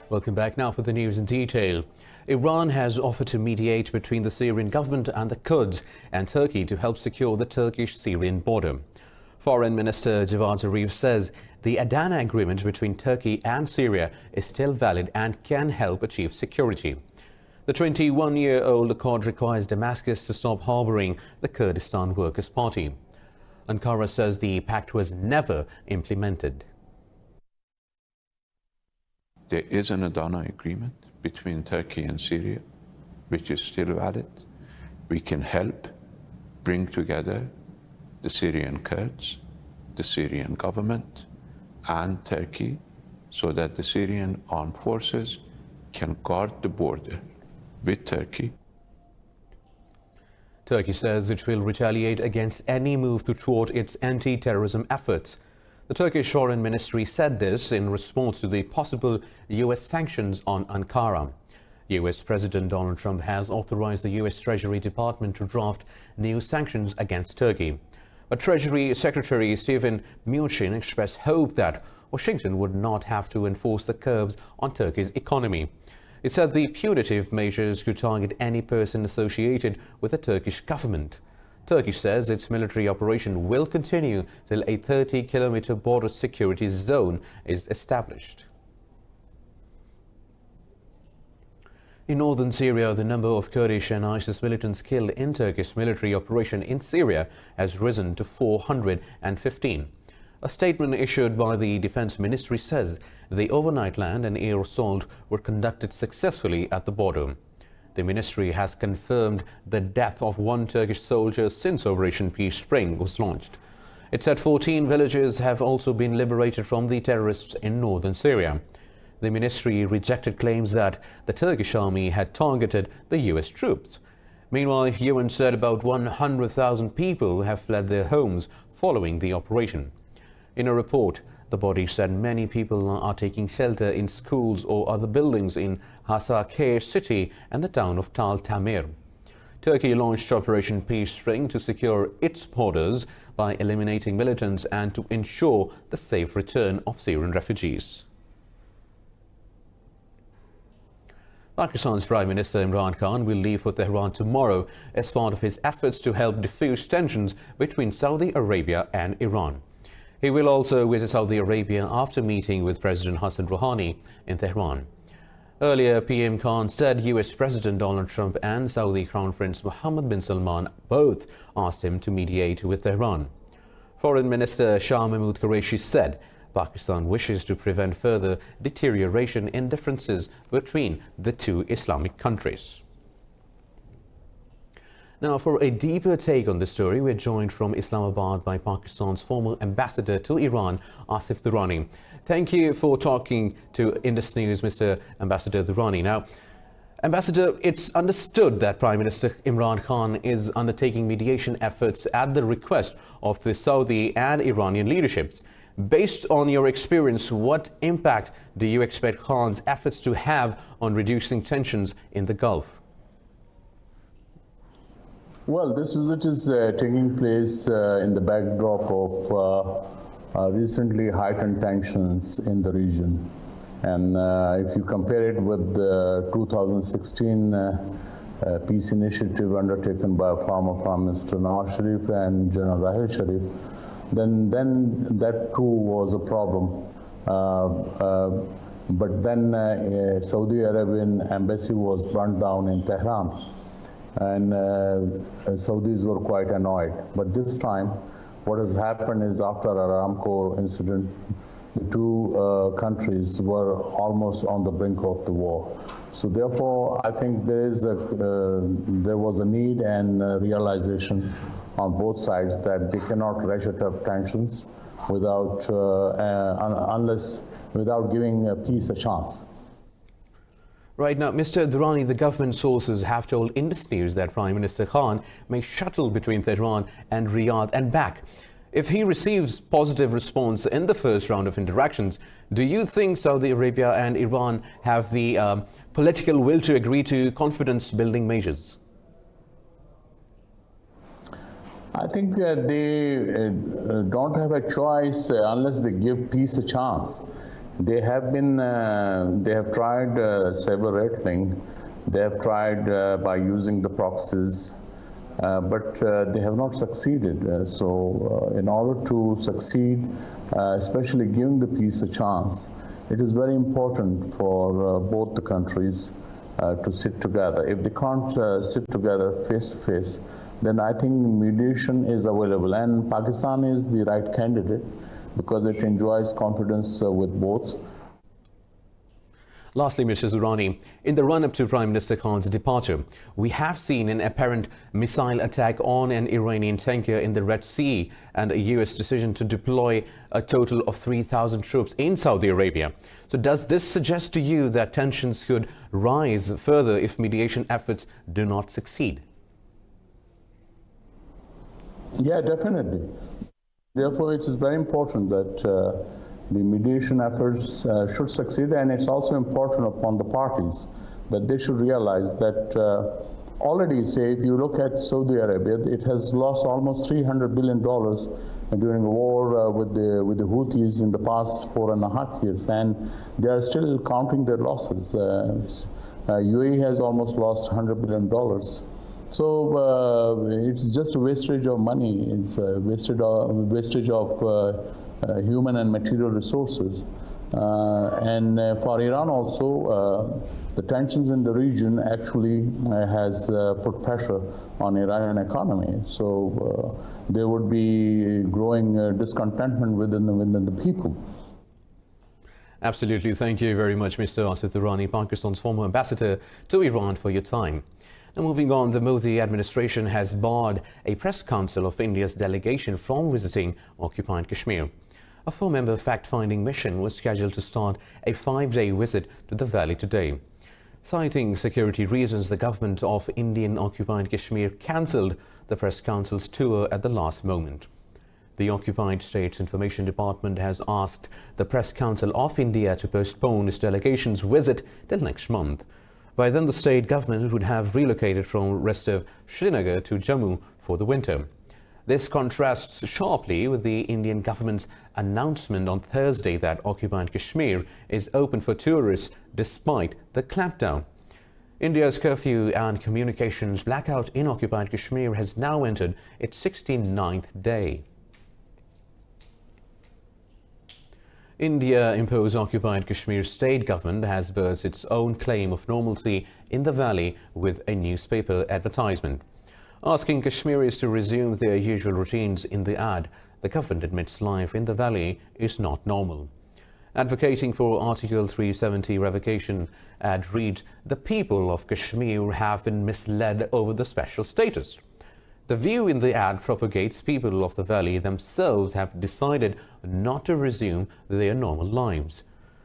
Welcome back now for the news in detail. Iran has offered to mediate between the Syrian government and the Kurds and Turkey to help secure the Turkish-Syrian border. Foreign Minister Javad Zarif says the Adana agreement between Turkey and Syria is still valid and can help achieve security. The 21-year-old accord requires Damascus to stop harboring the Kurdistan Workers' Party. Ankara says the pact was never implemented. There is an Adana agreement between Turkey and Syria, which is still valid. We can help bring together the Syrian Kurds, the Syrian government, and Turkey so that the Syrian armed forces can guard the border with Turkey. Turkey says it will retaliate against any move to thwart its anti-terrorism efforts. The Turkish Foreign Ministry said this in response to the possible U.S. sanctions on Ankara. U.S. President Donald Trump has authorized the U.S. Treasury Department to draft new sanctions against Turkey. But Treasury Secretary Stephen Mnuchin expressed hope that Washington would not have to enforce the curbs on Turkey's economy. He said the punitive measures could target any person associated with the Turkish government. Turkey says its military operation will continue till a 30-kilometer border security zone is established. In northern Syria, the number of Kurdish and ISIS militants killed in Turkish military operation in Syria has risen to 415. A statement issued by the Defense Ministry says the overnight land and air assault were conducted successfully at the border. The ministry has confirmed the death of one Turkish soldier since Operation Peace Spring was launched. It said 14 villages have also been liberated from the terrorists in northern Syria. The ministry rejected claims that the Turkish army had targeted the U.S. troops. Meanwhile, UN said about 100,000 people have fled their homes following the operation. In a report, the body said many people are taking shelter in schools or other buildings in Hasakeh city and the town of Tal Tamir. Turkey launched Operation Peace Spring to secure its borders by eliminating militants and to ensure the safe return of Syrian refugees. Pakistan's Prime Minister Imran Khan will leave for Tehran tomorrow as part of his efforts to help diffuse tensions between Saudi Arabia and Iran. He will also visit Saudi Arabia after meeting with President Hassan Rouhani in Tehran. Earlier, PM Khan said U.S. President Donald Trump and Saudi Crown Prince Mohammed bin Salman both asked him to mediate with Tehran. Foreign Minister Shah Mahmood Qureshi said Pakistan wishes to prevent further deterioration in differences between the two Islamic countries. Now, for a deeper take on this story, we're joined from Islamabad by Pakistan's former ambassador to Iran, Asif Durrani. Thank you for talking to Indus News, Mr. Ambassador Durrani. Now, Ambassador, it's understood that Prime Minister Imran Khan is undertaking mediation efforts at the request of the Saudi and Iranian leaderships. Based on your experience, what impact do you expect Khan's efforts to have on reducing tensions in the Gulf? Well, this visit is taking place in the backdrop of recently heightened tensions in the region. And if you compare it with the 2016 peace initiative undertaken by former Prime Minister Nawaz Sharif and General Rahil Sharif, then that too was a problem. But then Saudi Arabian embassy was burnt down in Tehran. And Saudis were quite annoyed. But this time, what has happened is after Aramco incident, the two countries were almost on the brink of the war. So therefore, I think there was a need and realization on both sides that they cannot ratchet up tensions without giving peace a chance. Right now, Mr. Durrani, the government sources have told Indus News that Prime Minister Khan may shuttle between Tehran and Riyadh and back. If he receives positive response in the first round of interactions, do you think Saudi Arabia and Iran have the political will to agree to confidence-building measures? I think that they don't have a choice unless they give peace a chance. They have been, they have tried cyber-rattling. They have tried by using the proxies, but they have not succeeded. So in order to succeed, especially giving the peace a chance, it is very important for both the countries to sit together. If they can't sit together face to face, then I think mediation is available, and Pakistan is the right candidate because it enjoys confidence with both. Lastly, Mr. Zurani, in the run-up to Prime Minister Khan's departure, we have seen an apparent missile attack on an Iranian tanker in the Red Sea and a U.S. decision to deploy a total of 3,000 troops in Saudi Arabia. So does this suggest to you that tensions could rise further if mediation efforts do not succeed? Yeah, definitely. Therefore, it is very important that the mediation efforts should succeed, and it's also important upon the parties that they should realize that already, say, if you look at Saudi Arabia, it has lost almost $300 billion during the war with the Houthis in the past 4.5 years, and they are still counting their losses. UAE has almost lost $100 billion. So it's just a wastage of money. It's a wastage of human and material resources. And for Iran also, the tensions in the region actually has put pressure on Iranian economy. So there would be growing discontentment within the people. Absolutely. Thank you very much, Mr. Asif Durrani, Pakistan's former ambassador to Iran, for your time. Now, moving on, the Modi administration has barred a press council of India's delegation from visiting occupied Kashmir. A four-member fact-finding mission was scheduled to start a 5-day visit to the valley today. Citing security reasons, the government of Indian-occupied Kashmir cancelled the press council's tour at the last moment. The occupied state's information department has asked the Press Council of India to postpone its delegation's visit till next month. By then, the state government would have relocated from rest of Srinagar to Jammu for the winter. This contrasts sharply with the Indian government's announcement on Thursday that occupied Kashmir is open for tourists despite the clampdown. India's curfew and communications blackout in occupied Kashmir has now entered its 69th day. India-imposed occupied Kashmir state government has birthed its own claim of normalcy in the valley with a newspaper advertisement. Asking Kashmiris to resume their usual routines in the ad, the government admits life in the valley is not normal. Advocating for Article 370 revocation, ad reads, "The people of Kashmir have been misled over the special status." The view in the ad propagates people of the valley themselves have decided not to resume their normal lives.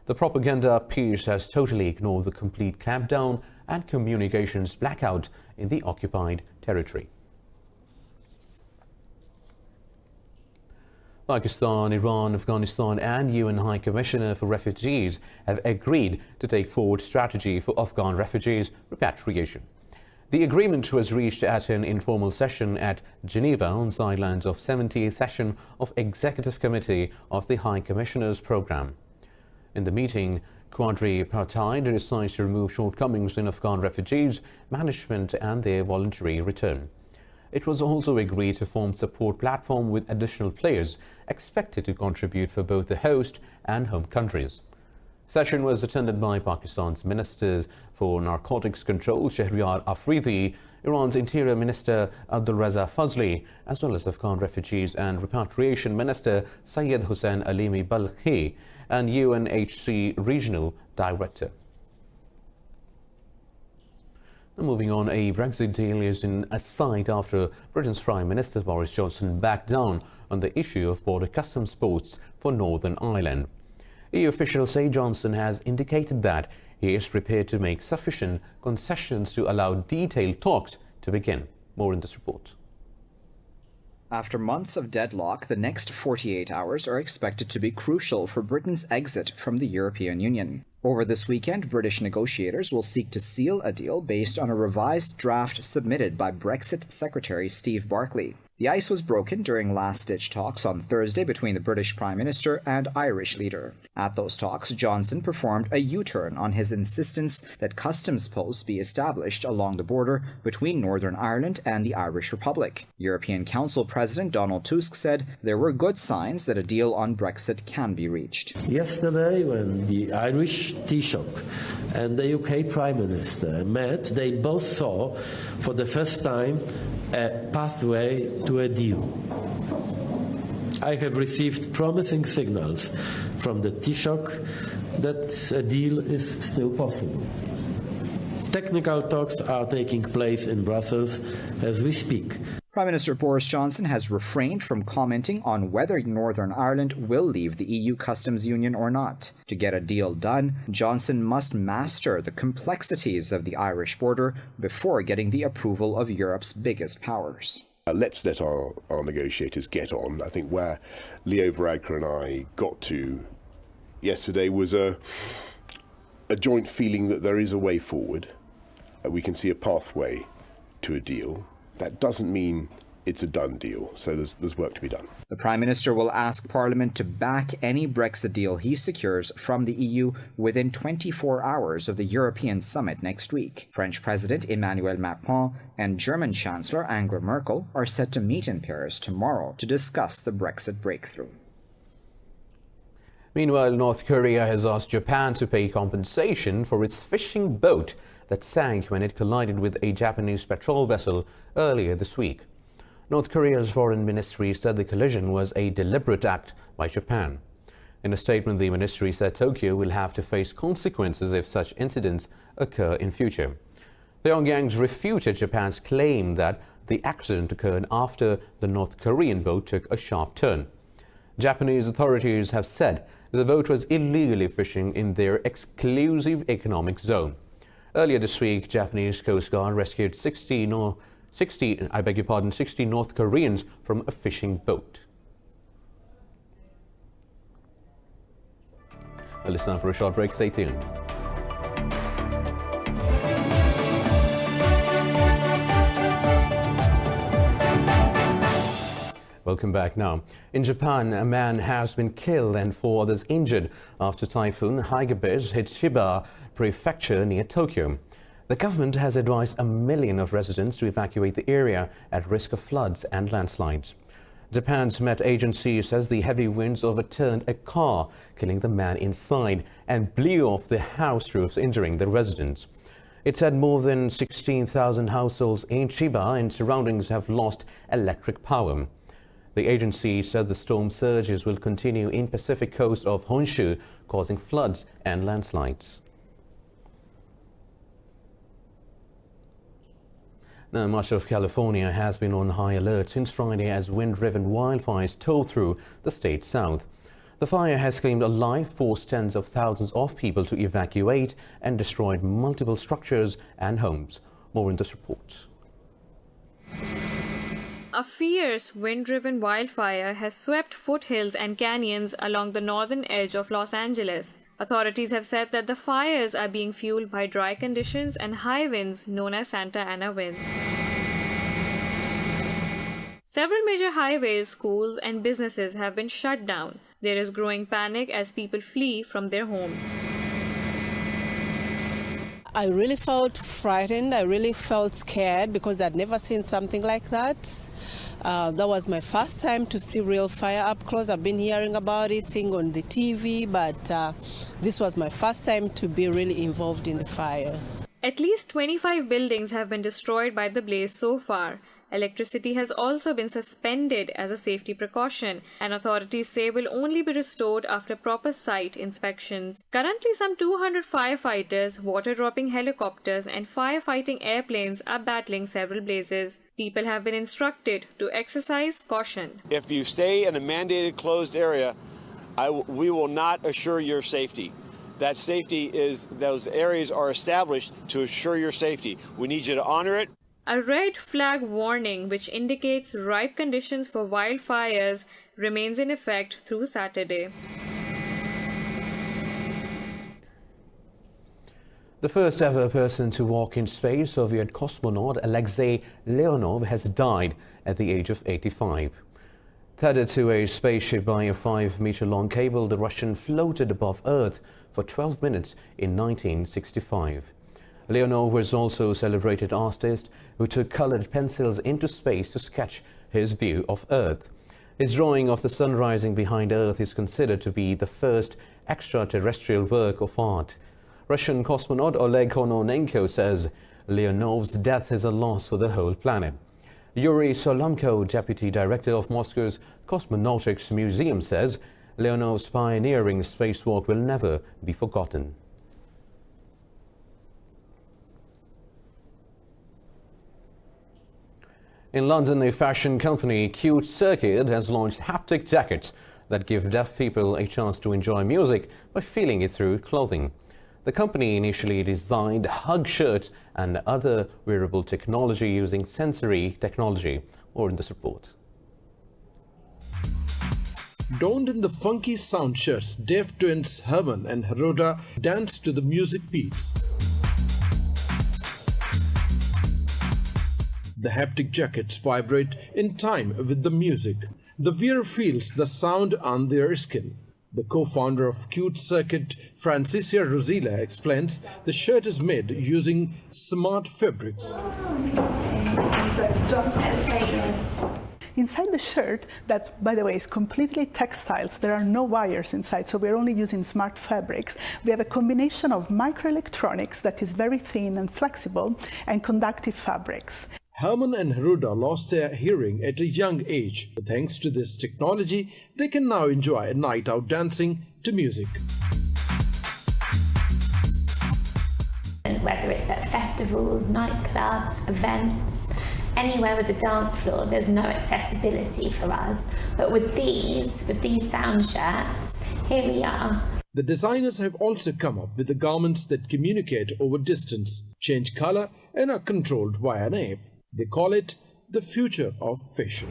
The propaganda piece has totally ignored the complete clampdown and communications blackout in the occupied territory. Pakistan, Iran, Afghanistan and UN High Commissioner for Refugees have agreed to take forward strategy for Afghan refugees repatriation. The agreement was reached at an informal session at Geneva on sidelines of 70th session of Executive Committee of the High Commissioner's Programme. In the meeting, quadripartite decides to remove shortcomings in Afghan refugees management and their voluntary return. It was also agreed to form support platform with additional players expected to contribute for both the host and home countries. Session was attended by Pakistan's Ministers for Narcotics Control, Shahryar Afridi, Iran's Interior Minister Abdul Raza Fazli, as well as Afghan Refugees and Repatriation Minister Syed Hussein Alimi Balkhi and UNHC Regional Director. Moving on, a Brexit deal is in sight after Britain's Prime Minister Boris Johnson backed down on the issue of border customs posts for Northern Ireland. EU officials say Johnson has indicated that he is prepared to make sufficient concessions to allow detailed talks to begin. More in this report. After months of deadlock, the next 48 hours are expected to be crucial for Britain's exit from the European Union. Over this weekend, British negotiators will seek to seal a deal based on a revised draft submitted by Brexit Secretary Steve Barclay. The ice was broken during last-ditch talks on Thursday between the British Prime Minister and Irish leader. At those talks, Johnson performed a U-turn on his insistence that customs posts be established along the border between Northern Ireland and the Irish Republic. European Council President Donald Tusk said there were good signs that a deal on Brexit can be reached. Yesterday, when the Irish Taoiseach and the UK Prime Minister met, they both saw, for the first time, a pathway to a deal. I have received promising signals from the Taoiseach that a deal is still possible. Technical talks are taking place in Brussels as we speak. Prime Minister Boris Johnson has refrained from commenting on whether Northern Ireland will leave the EU customs union or not. To get a deal done, Johnson must master the complexities of the Irish border before getting the approval of Europe's biggest powers. Let's let our negotiators get on. I think where Leo Varadkar and I got to yesterday was a joint feeling that there is a way forward. We can see a pathway to a deal. That doesn't mean it's a done deal, so there's work to be done. The Prime Minister will ask Parliament to back any Brexit deal he secures from the EU within 24 hours of the European summit next week. French President Emmanuel Macron and German Chancellor Angela Merkel are set to meet in Paris tomorrow to discuss the Brexit breakthrough. Meanwhile, North Korea has asked Japan to pay compensation for its fishing boat that sank when it collided with a Japanese patrol vessel earlier this week. North Korea's foreign ministry said the collision was a deliberate act by Japan. In a statement, the ministry said Tokyo will have to face consequences if such incidents occur in future. Pyongyang's refuted Japan's claim that the accident occurred after the North Korean boat took a sharp turn. Japanese authorities have said the boat was illegally fishing in their exclusive economic zone. Earlier this week, Japanese Coast Guard rescued 60 North Koreans from a fishing boat. Well, it's time for a short break. Stay tuned. Welcome back now. In Japan, a man has been killed and 4 others injured after Typhoon Hagibis hit Chiba Prefecture near Tokyo. The government has advised 1 million of residents to evacuate the area at risk of floods and landslides. Japan's Met Agency says the heavy winds overturned a car, killing the man inside, and blew off the house roofs, injuring the residents. It said more than 16,000 households in Chiba and surroundings have lost electric power. The agency said the storm surges will continue in Pacific coast of Honshu, causing floods and landslides. Now, much of California has been on high alert since Friday as wind-driven wildfires tore through the state's south. The fire has claimed life, forced tens of thousands of people to evacuate, and destroyed multiple structures and homes. More in this report. A fierce wind-driven wildfire has swept foothills and canyons along the northern edge of Los Angeles. Authorities have said that the fires are being fueled by dry conditions and high winds known as Santa Ana winds. Several major highways, schools, and businesses have been shut down. There is growing panic as people flee from their homes. I really felt frightened. I really felt scared because I'd never seen something like that. That was my first time to see real fire up close. I've been hearing about it, seeing on the TV, but this was my first time to be really involved in the fire. At least 25 buildings have been destroyed by the blaze so far. Electricity has also been suspended as a safety precaution, and authorities say will only be restored after proper site inspections. Currently, some 200 firefighters, water-dropping helicopters, and firefighting airplanes are battling several blazes. People have been instructed to exercise caution. If you stay in a mandated closed area, we will not assure your safety. That safety is, those areas are established to assure your safety. We need you to honor it. A red flag warning, which indicates ripe conditions for wildfires, remains in effect through Saturday. The first ever person to walk in space, Soviet cosmonaut Alexei Leonov, has died at the age of 85. Tethered to a spaceship by a 5-meter-long cable, the Russian floated above Earth for 12 minutes in 1965. Leonov was also a celebrated artist who took colored pencils into space to sketch his view of Earth. His drawing of the sun rising behind Earth is considered to be the first extraterrestrial work of art. Russian cosmonaut Oleg Kononenko says Leonov's death is a loss for the whole planet. Yuri Solomko, deputy director of Moscow's Cosmonautics Museum, says Leonov's pioneering spacewalk will never be forgotten. In London, a fashion company, CuteCircuit, has launched haptic jackets that give deaf people a chance to enjoy music by feeling it through clothing. The company initially designed hug shirts and other wearable technology using sensory technology. More in this report. Donned in the funky sound shirts, deaf twins Herman and Heroda dance to the music beats. The haptic jackets vibrate in time with the music. The wearer feels the sound on their skin. The co-founder of CuteCircuit, Francisca Rosilla, explains the shirt is made using smart fabrics. Inside the shirt, that by the way is completely textiles, there are no wires inside, so we're only using smart fabrics. We have a combination of microelectronics that is very thin and flexible and conductive fabrics. Herman and Heroda lost their hearing at a young age. But thanks to this technology, they can now enjoy a night out dancing to music. Whether it's at festivals, nightclubs, events, anywhere with a dance floor, there's no accessibility for us. But with these sound shirts, here we are. The designers have also come up with the garments that communicate over distance, change color, and are controlled via an app. They call it the future of fashion.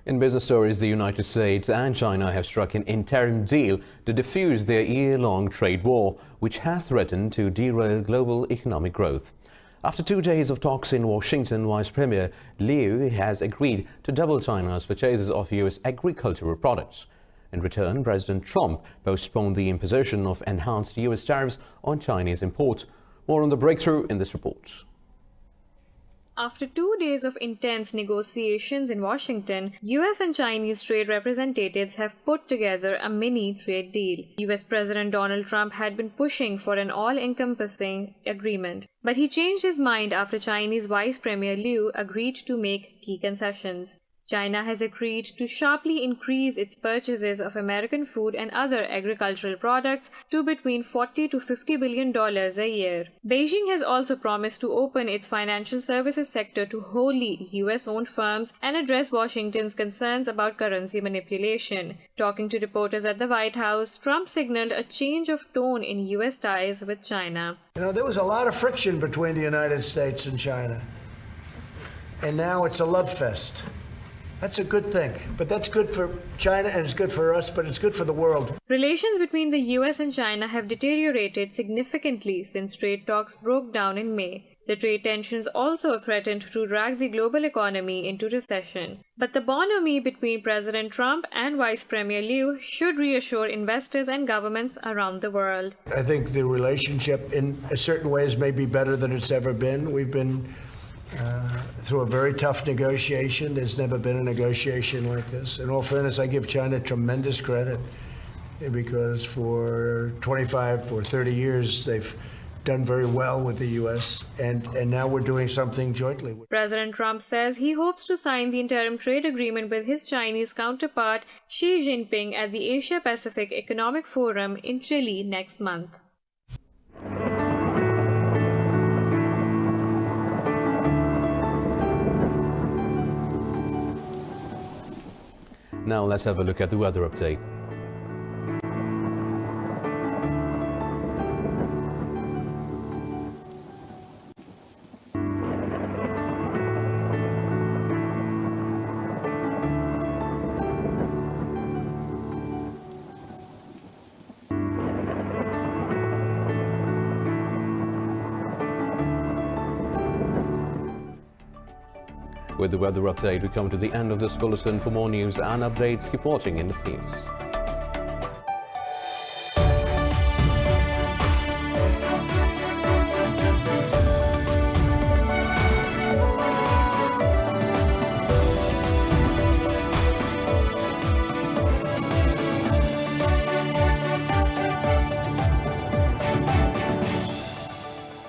In business stories, the United States and China have struck an interim deal to defuse their year-long trade war, which has threatened to derail global economic growth. After 2 days of talks in Washington, Vice Premier Liu has agreed to double China's purchases of U.S. agricultural products. In return, President Trump postponed the imposition of enhanced U.S. tariffs on Chinese imports. More on the breakthrough in this report. After 2 days of intense negotiations in Washington, US and Chinese trade representatives have put together a mini trade deal. US President Donald Trump had been pushing for an all-encompassing agreement, but he changed his mind after Chinese Vice Premier Liu agreed to make key concessions. China has agreed to sharply increase its purchases of American food and other agricultural products to between $40 to $50 billion a year. Beijing has also promised to open its financial services sector to wholly US-owned firms and address Washington's concerns about currency manipulation. Talking to reporters at the White House, Trump signaled a change of tone in US ties with China. You know, there was a lot of friction between the United States and China, and now it's a love fest. That's a good thing, but that's good for China and it's good for us, but it's good for the world. Relations between the US and China have deteriorated significantly since trade talks broke down in May. The trade tensions also threatened to drag the global economy into recession. But the bonhomie between President Trump and Vice Premier Liu should reassure investors and governments around the world. I think the relationship in certain ways may be better than it's ever been. We've been through a very tough negotiation. There's never been a negotiation like this. In all fairness, I give China tremendous credit because for 25 or 30 years, they've done very well with the U.S., and now we're doing something jointly. President Trump says he hopes to sign the interim trade agreement with his Chinese counterpart Xi Jinping at the Asia-Pacific Economic Forum in Chile next month. Now let's have a look at the weather update. With the weather update, we come to the end of this bulletin. For more news and updates, keep watching Indus News.